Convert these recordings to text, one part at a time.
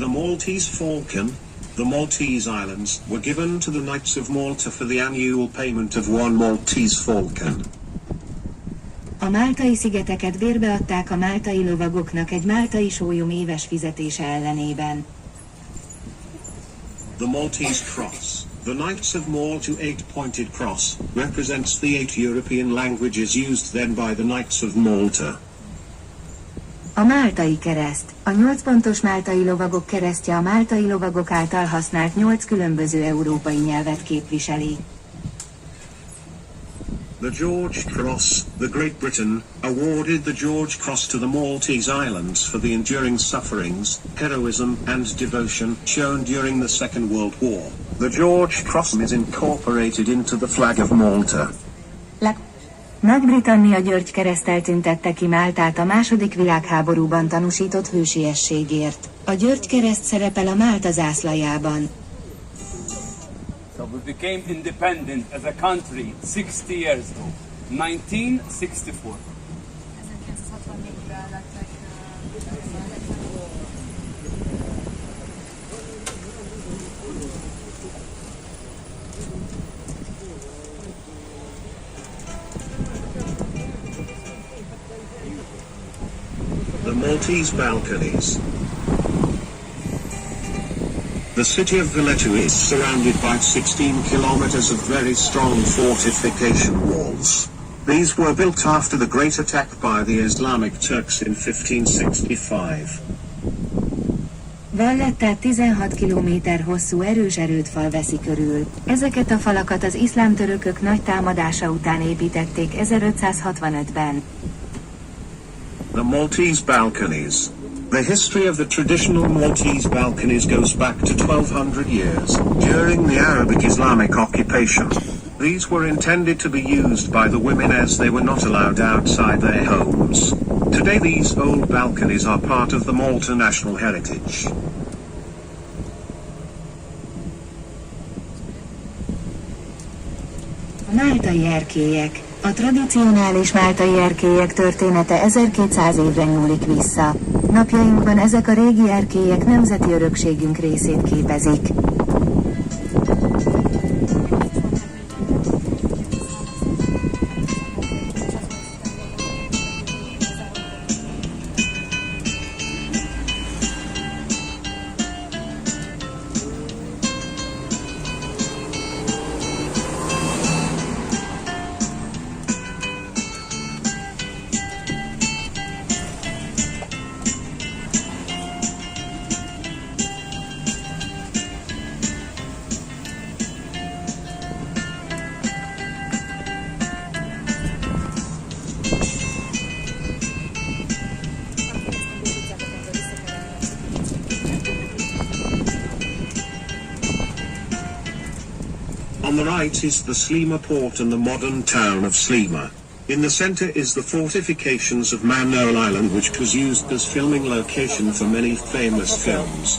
The Maltese falcon, the Maltese Islands, were given to the Knights of Malta for the annual payment of one Maltese falcon. A máltai szigeteket bérbeadták a máltai lovagoknak egy máltai sólyom éves fizetése ellenében. The Maltese cross, the Knights of Malta 8-pointed cross, represents the 8 European languages used then by the Knights of Malta. A máltai kereszt, a 8 pontos máltai lovagok keresztje a máltai lovagok által használt 8 különböző európai nyelvet képviseli. The George Cross, the Great Britain, awarded the George Cross to the Maltese Islands for the enduring sufferings, heroism and devotion shown during the Second World War. The George Cross is incorporated into the flag of Malta. Nagy-Britannia György-kereszttel tüntette ki Máltát a II. Világháborúban tanúsított hősiességért. A György-kereszt szerepel a Málta zászlajában. So we became independent as a country 60 years ago, 1964. The Maltese balconies. The city of Valletta is surrounded by 16 kilometers of very strong fortification walls. These were built after the great attack by the Islamic Turks in 1565. Vallettát 16 kilométer hosszú erős erődfal veszi körül. Ezeket a falakat az iszlám törökök nagy támadása után építették 1565-ben. The Maltese balconies. The history of the traditional Maltese balconies goes back to 1200 years, during the Arabic-Islamic occupation. These were intended to be used by the women as they were not allowed outside their homes. Today these old balconies are part of the Malta national heritage. Máltai erkélyek. A tradicionális máltai erkélyek története 1200 évre nyúlik vissza. Napjainkban ezek a régi erkélyek nemzeti örökségünk részét képezik. On the right is the Slima port and the modern town of Slima. In the center is the fortifications of Manol Island, which was used as filming location for many famous films.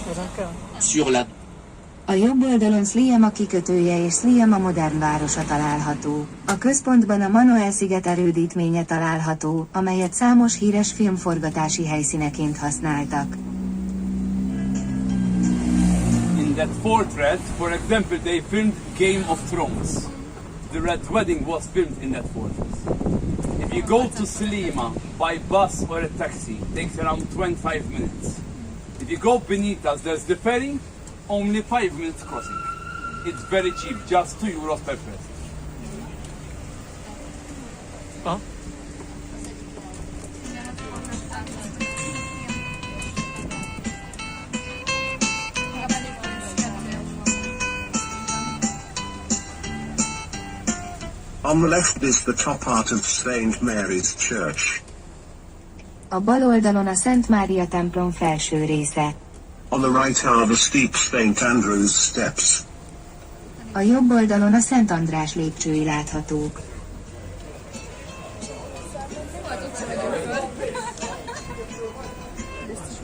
A jobb oldalon Sliema kikötője és Sliema modern városa található. A központban a Manoel-sziget erődítménye található, amelyet számos híres filmforgatási helyszíneként használtak. In that fortress, for example, they filmed Game of Thrones. The Red Wedding was filmed in that fortress. If you go to Slima by bus or a taxi, it takes around 25 minutes. If you go beneath us, there's the ferry, only 5 minutes crossing. It's very cheap, just €2 per person. Huh? On the left is the top part of St. Mary's Church. A bal oldalon a Szent Mária templom felső része. On the right are the steep St. Andrew's steps. A jobb oldalon a Szent András lépcsői láthatók.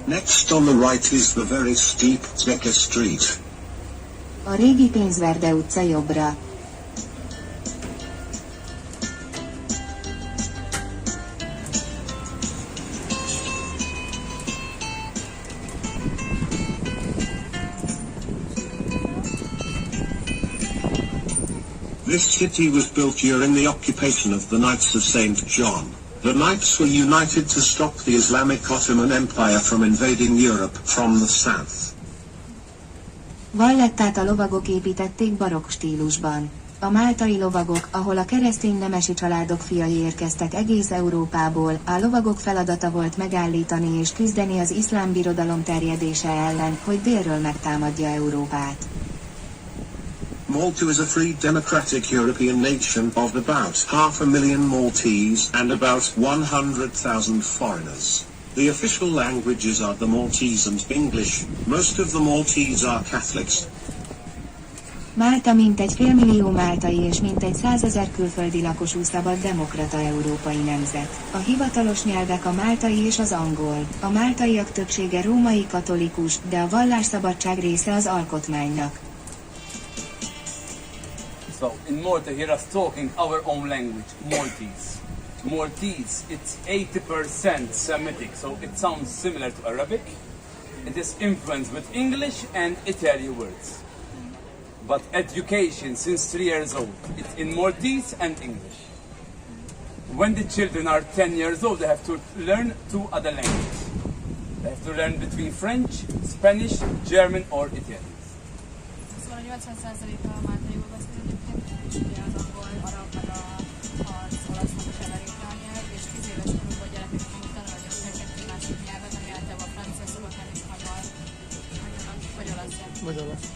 Next on the right is the very steep Zecca Street. A régi Pénzverde utca jobbra. This city was built during the occupation of the Knights of St. John. The Knights were united to stop the Islamic Ottoman Empire from invading Europe from the south. Vallettát a lovagok építették barokk stílusban. A máltai lovagok, ahol a keresztény nemesi családok fiai érkeztek egész Európából, a lovagok feladata volt megállítani és küzdeni az iszlám birodalom terjedése ellen, hogy délről megtámadja Európát. Malta is a free democratic European nation of about 500,000 Maltese and about 100,000 foreigners. The official languages are the Maltese and English. Most of the Maltese are Catholics. Málta mintegy félmillió máltai és mintegy 100 000 külföldi lakosú szabad demokrata európai nemzet. A hivatalos nyelvek a máltai és az angol. A máltaiak többsége római katolikus, de a vallásszabadság része az alkotmánynak. So in Malta, hear us talking our own language, Maltese. Maltese, it's 80% Semitic, so it sounds similar to Arabic. It is influenced with English and Italian words. But education since 3 years old, it's in Maltese and English. When the children are 10 years old, they have to learn 2 other languages. They have to learn between French, Spanish, German or Italian. Szóval 80%-a a máltaiul beszél egyébként, és ugye az angol, arab, meg az olasznak a keveréke a nyelv, és 10 éves korukban a gyerekek tanulnak egy másik nyelvet, ami általában francia, szokott lenni spanyol, vagy olasz. Vagy olasz.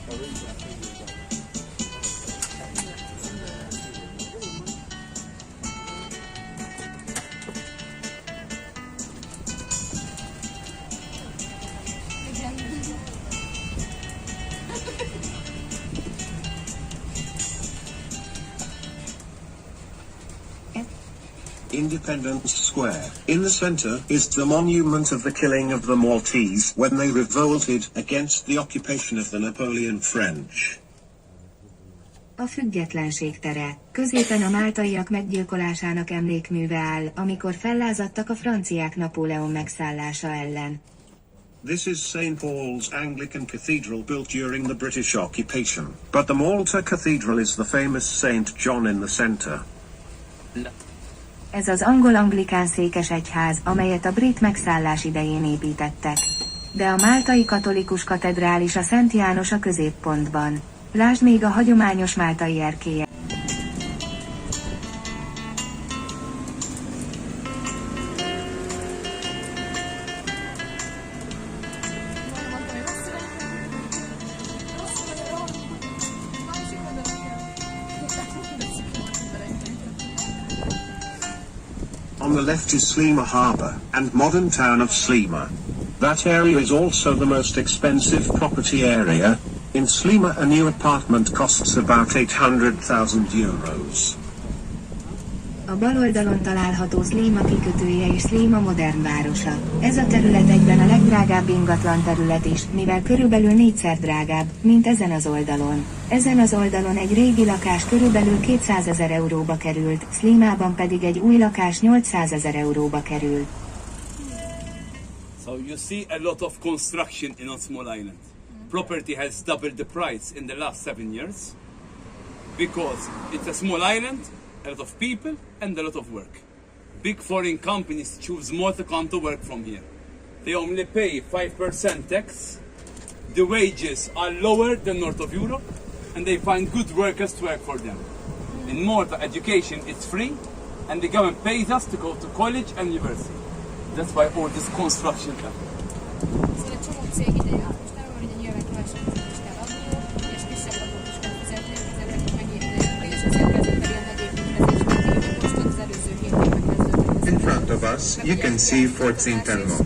Independence Square. In the center is the monument of the killing of the Maltese when they revolted against the occupation of the Napoleon French. A Függetlenség tere. Középen a máltaiak meggyilkolásának emlékműve áll, amikor fellázadtak a franciák Napóleon megszállása ellen. This is St. Paul's Anglican Cathedral built during the British occupation, but the Malta Cathedral is the famous St. John in the center. Ez az angol anglikán székesegyház, amelyet a brit megszállás idején építettek. De a máltai katolikus katedrális a Szent János a középpontban. Lásd még a hagyományos máltai erkélye. On the left is Sliema Harbour and modern town of Sliema. That area is also the most expensive property area. In Sliema a new apartment costs about 800,000 euros. A bal oldalon található Sliema kikötője és Sliema modern városa. Ez a terület egyben a legdrágább ingatlan terület is, mivel körülbelül 4-szer drágább, mint ezen az oldalon. Ezen az oldalon egy régi lakás körülbelül 200 000 euróba került, Sliemában pedig egy új lakás 800 000 euróba kerül. So you see a lot of construction in a small island. Property has doubled the price in the last 7 years because it's a small island, a lot of people and a lot of work. Big foreign companies choose Malta to come to work from here. They only pay 5% tax. The wages are lower than north of Europe and they find good workers to work for them. In Malta, education is free and the government pays us to go to college and university. That's why all this construction happens. Szóval egy csomó cég ide jár. Most nem van, hogy nyilván kevesebbet is kell adni, és kisebb adót is kell fizetni, ezeket megírni, és ezért kezdett el ilyen nagy építkezés, most az előző 7 évben kezdődött. In front of us, you can see Fort St. Elmo.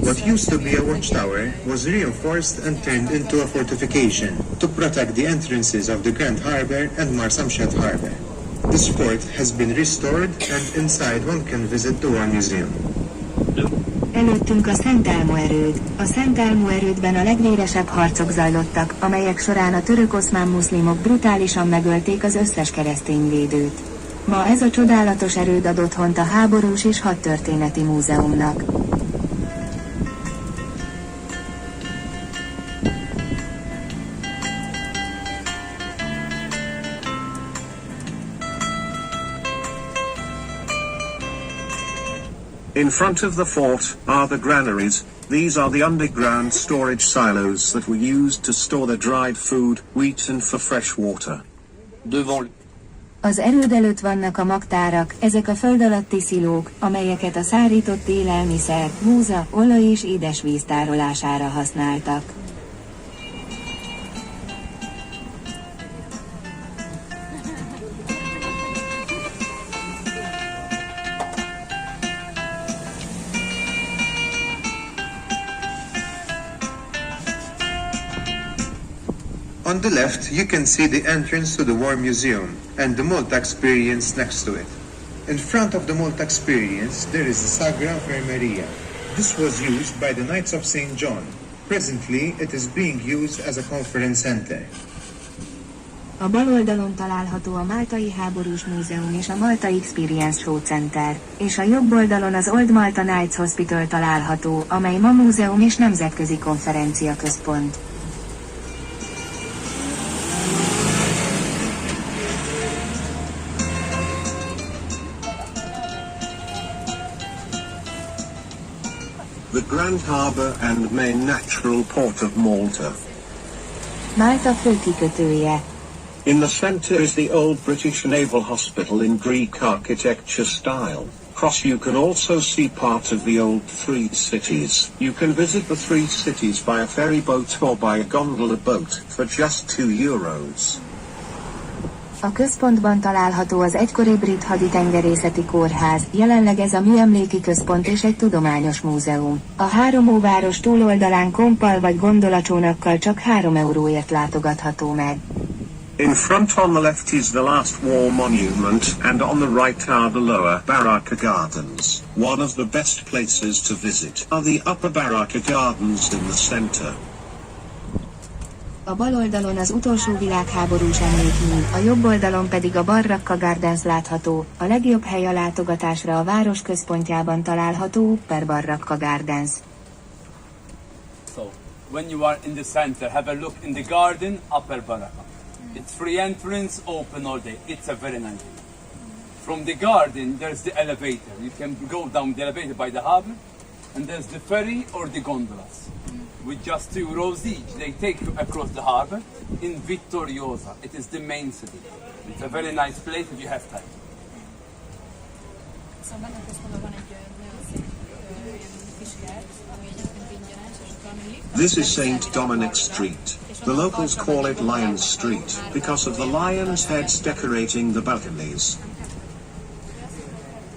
What used to be a watchtower was reinforced and turned into a fortification to protect the entrances of the Grand Harbour and Marsamxat Harbour. This fort has been restored and inside one can visit the War Museum. Előttünk a Szent Elmo erőd. A Szent Elmo erődben a legvéresebb harcok zajlottak, amelyek során a török-oszmán muszlimok brutálisan megölték az összes keresztény védőt. Ma ez a csodálatos erőd ad otthont a háborús és hadtörténeti múzeumnak. In front of the fort are the granaries. These are the underground storage silos that were used to store the dried food, wheat and for fresh water. Az erőd előtt vannak a magtárak, ezek a föld alatti szilók, amelyeket a szárított élelmiszer, búza, olaj és édesvíz tárolására használtak. On the left, you can see the entrance to the War Museum and the Malta Experience next to it. In front of the Malta Experience, there is the Sagra Infirmeria. This was used by the Knights of St. John. Presently, it is being used as a conference center. A bal oldalon található a Máltai Háborús Múzeum és a Malta Experience Show Center, és a jobb oldalon az Old Malta Knights Hospital található, amely ma múzeum és nemzetközi konferencia központ. The Grand Harbour and main natural port of Malta. Málta fő kikötője. In the centre is the old British Naval Hospital in Greek architecture style. Across you can also see part of the old three cities. You can visit the three cities by a ferry boat or by a gondola boat for just €2. A központban található az egykori brit haditengerészeti kórház, jelenleg ez a műemléki központ és egy tudományos múzeum. A három óváros túloldalán kompal vagy gondolacsónakkal csak €3 látogatható meg. In front on the left is the last war monument, and on the right are the lower Baraka Gardens. One of the best places to visit are the upper Baraka Gardens in the center. A bal oldalon az utolsó világháborús emlékmű, a jobb oldalon pedig a Baraka Gardens látható, a legjobb hely a látogatásra a város központjában található Upper Baraka Gardens. So, when you are in the center, have a look in the garden, Upper Baraka. It's free entrance, open all day. It's a very nice thing. From the garden, there's the elevator. You can go down the elevator by the harbor, and there's the ferry or the gondolas. With just €2 each, they take you across the harbor in Vittoriosa. It is the main city. It's a very nice place if you have time. Szóval benne a központban van egy nagyon szép ilyen kis kert, ami egyébként ingyenes, és ott van lift. This is St. Dominic Street. The locals call it Lion's Street because of the lion's heads decorating the balconies.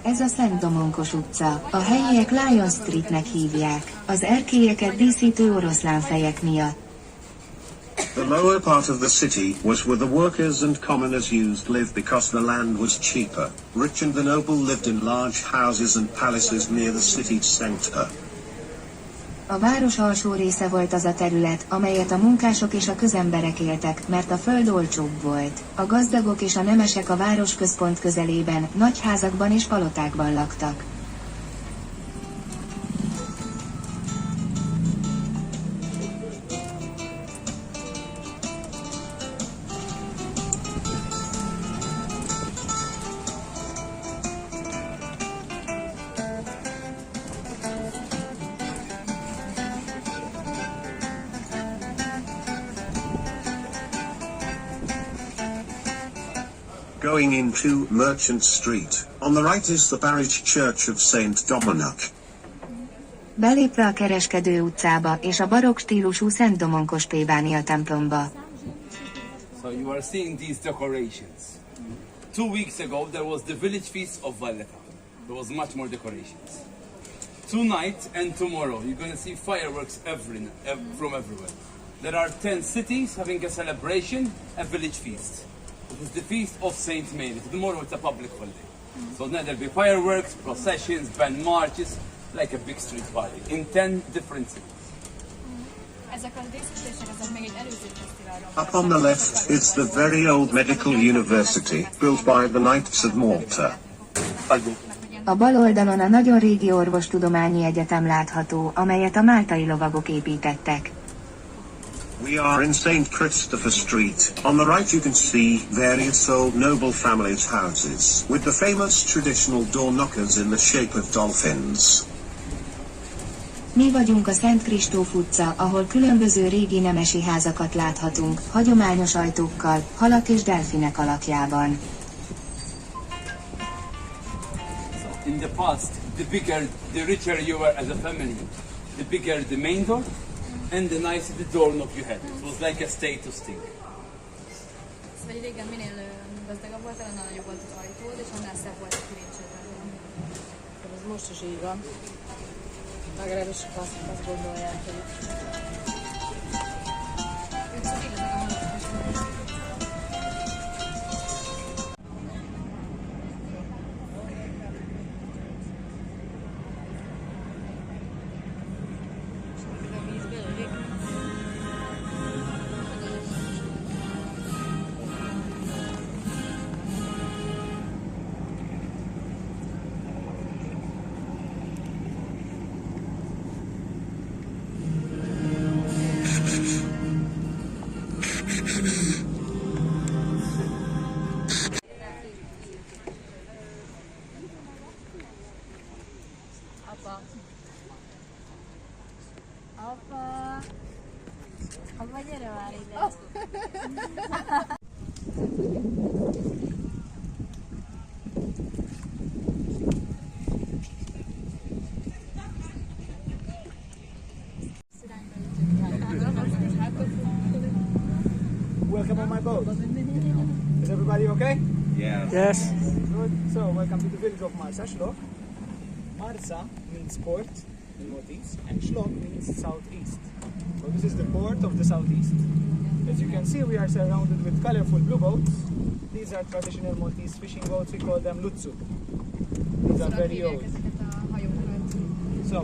Ez a Szent Domonkos utca, a helyiek Lion Streetnek hívják, az erkélyeket díszítő oroszlánfejek miatt. The lower part of the city was where the workers and commoners used live because the land was cheaper. Rich and the noble lived in large houses and palaces near the city's center. A város alsó része volt az a terület, amelyet a munkások és a közemberek éltek, mert a föld olcsóbb volt. A gazdagok és a nemesek a városközpont közelében, nagy házakban és palotákban laktak. Going into Merchant Street. On the right is the parish church of St. Dominic. Belépve a Kereskedő utcába és a barokk stílusú Szent Domonkos plébánia templomba. So you are seeing these decorations. 2 weeks ago there was the village feast of Valletta. There was much more decorations. Tonight and tomorrow you're going to see fireworks from everywhere. There are 10 cities having a celebration, a village feast. It is the feast of Saint Mary. Tomorrow it's a public holiday. So then there'll be fireworks, processions, band marches, like a big street party in 10 different cities. Ezek a díszítések, ezek még egy előző fesztiválról. Up on the left is the very old medical university, built by the Knights of Malta. A bal oldalon a nagyon régi orvostudományi egyetem látható, amelyet a máltai lovagok építettek. We are in St. Christopher Street. On the right you can see various old noble families' houses, with the famous traditional door knockers in the shape of dolphins. Mi vagyunk a Szent Kristóf utca, ahol különböző régi nemesi házakat láthatunk, hagyományos ajtókkal, halak és delfinek alakjában. In the past, the richer you were as a family, the bigger the main door, and the nicer the doorknob you had. It was like a status thing. Szóval régen minél gazdagabb voltál, annál nagyobb volt az ajtód, és annál szebb volt a kilincsed. Ez most is így van. Legalábbis azt gondolják, hogy... Ők csak igazán a halak is. Apa, gyere már ide! Welcome on my boat. Is everybody okay? Yes. Good. So, welcome to the village of Marsa, Shlok. Marsa means port in Maltese, and Shlok means southeast. So this is the port of the southeast. As you can see, we are surrounded with colorful blue boats. These are traditional Maltese fishing boats. We call them lutsu. These are very old. So,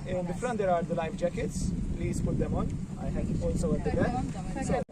in the front there are the life jackets. Please put them on. I have also at the back. So,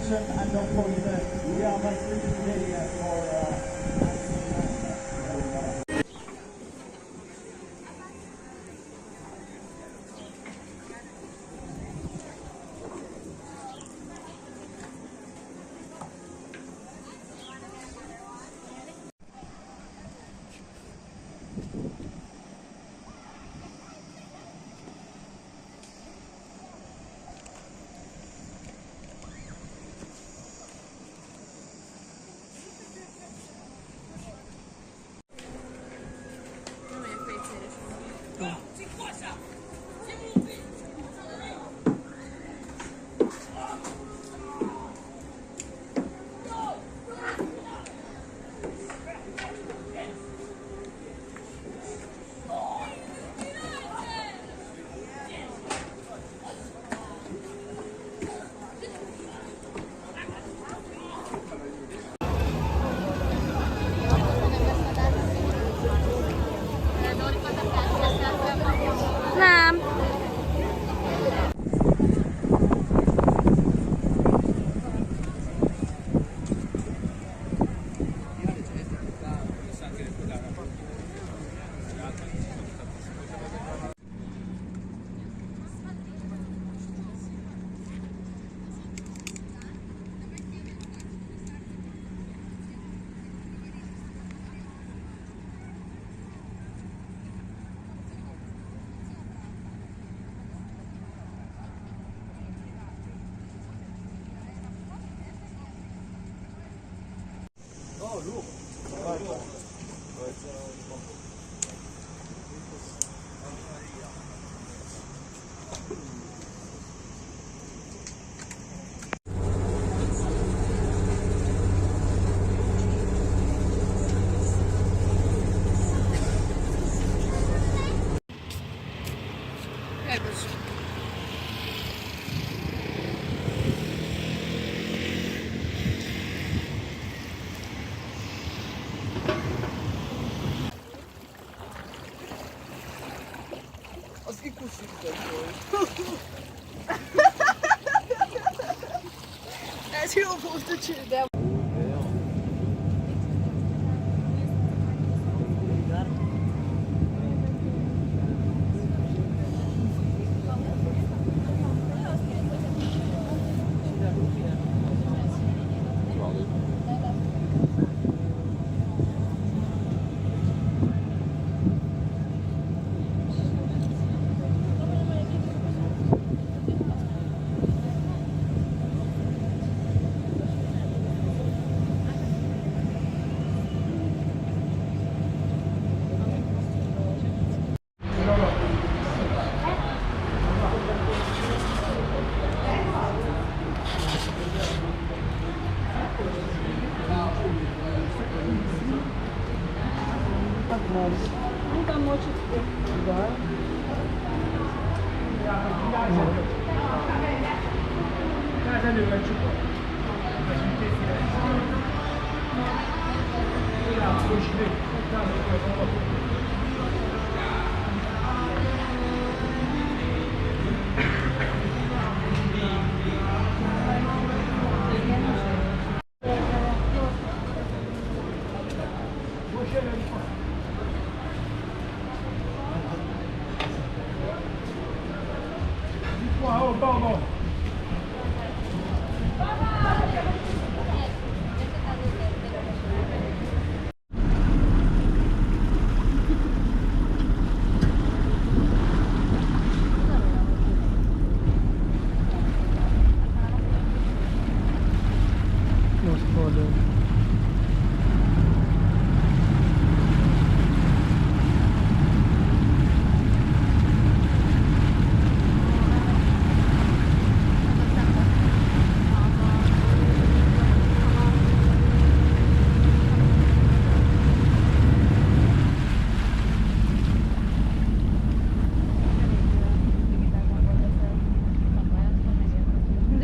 attention, and of course we are today for Nem. Az ikusítás volt. Ez jó volt a cső, de...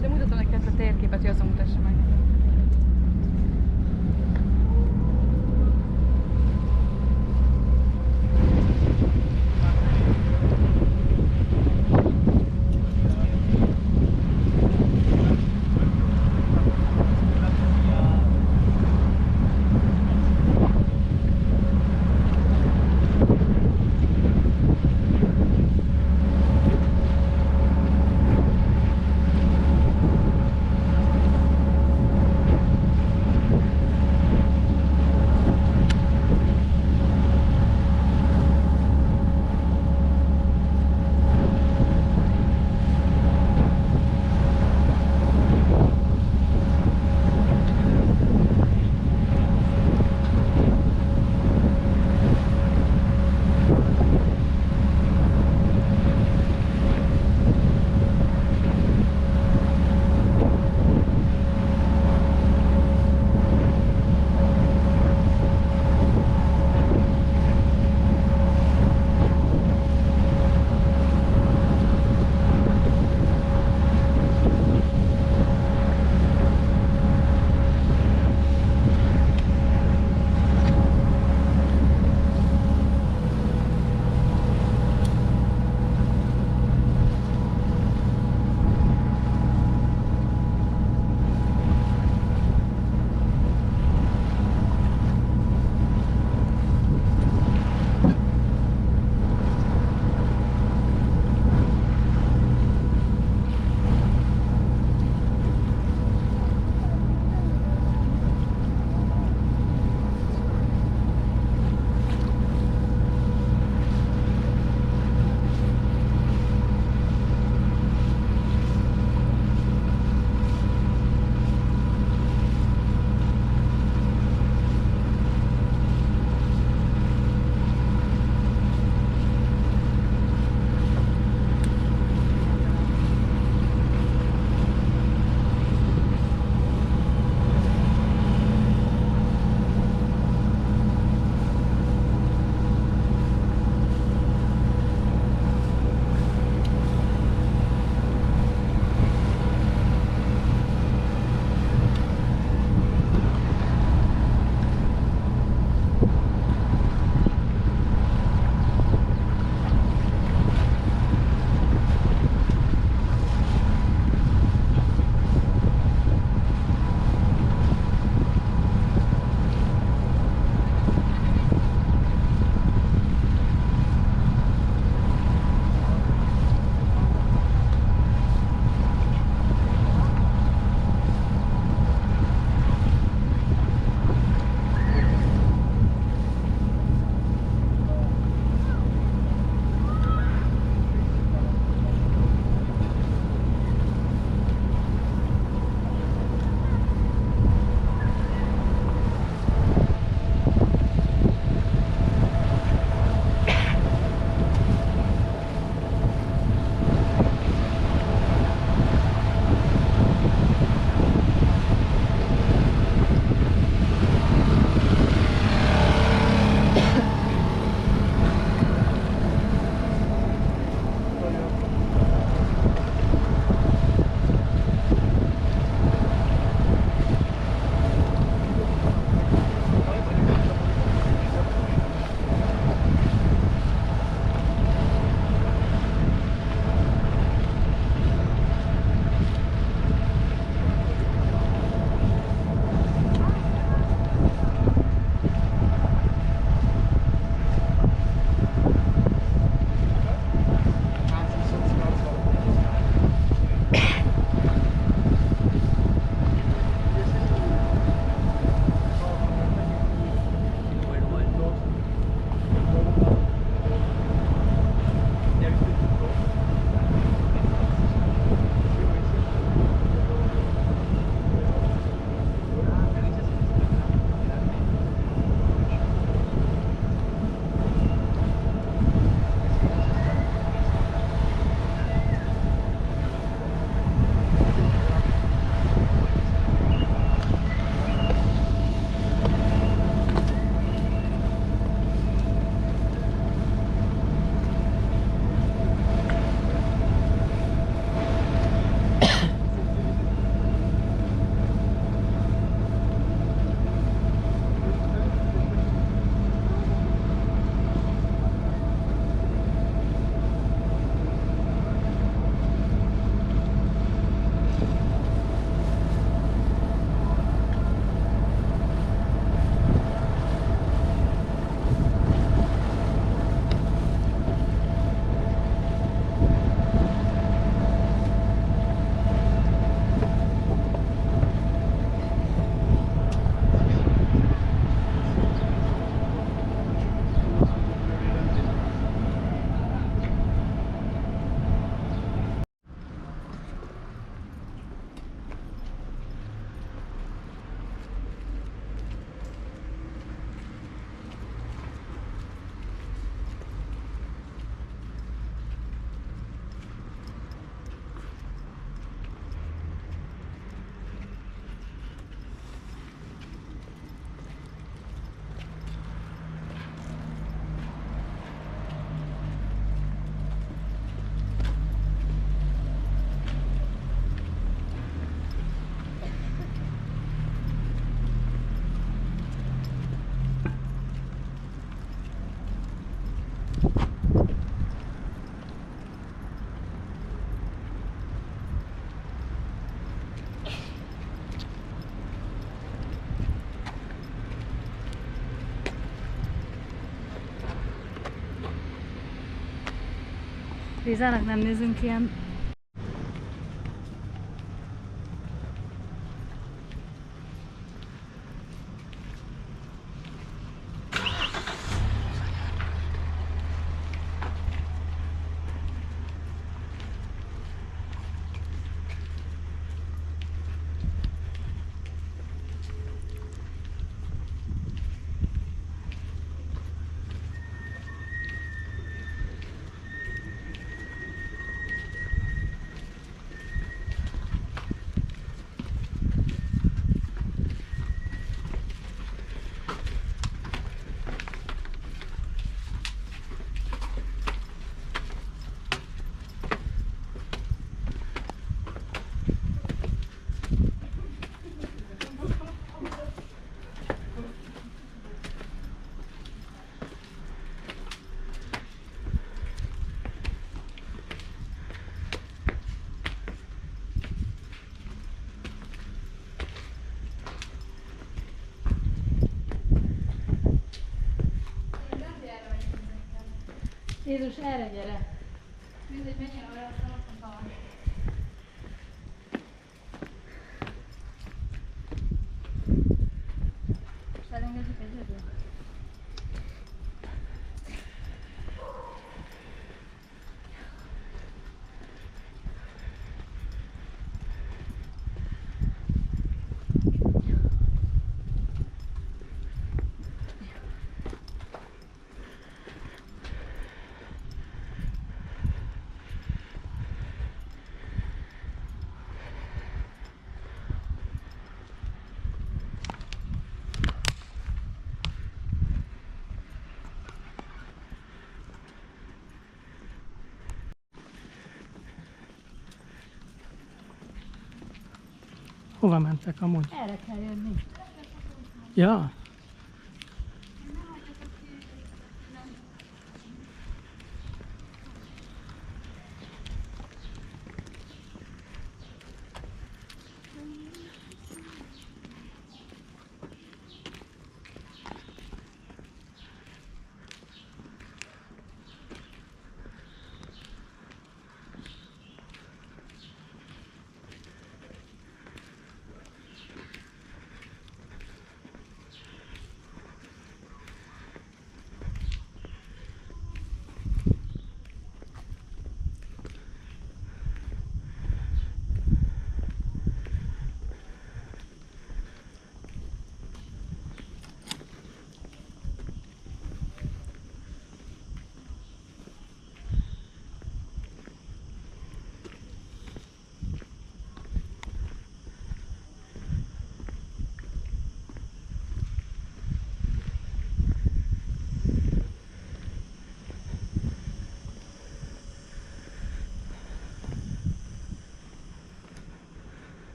De mutatom neked a térképet, hogy azon mutassa meg. Lizának nem nézünk ilyen. Jézus, erre gyere! Mindegy, menjen arra, aztán ott van. És elengedjük egyedül? Hova mentek amúgy? Erre kell jönni. Ja.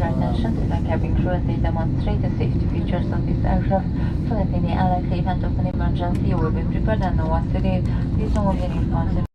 Attention to the cabin crew as they demonstrate the safety features of this aircraft. So that in the unlikely event of an emergency, you will be prepared and know what to do. Please don't move any responsibility.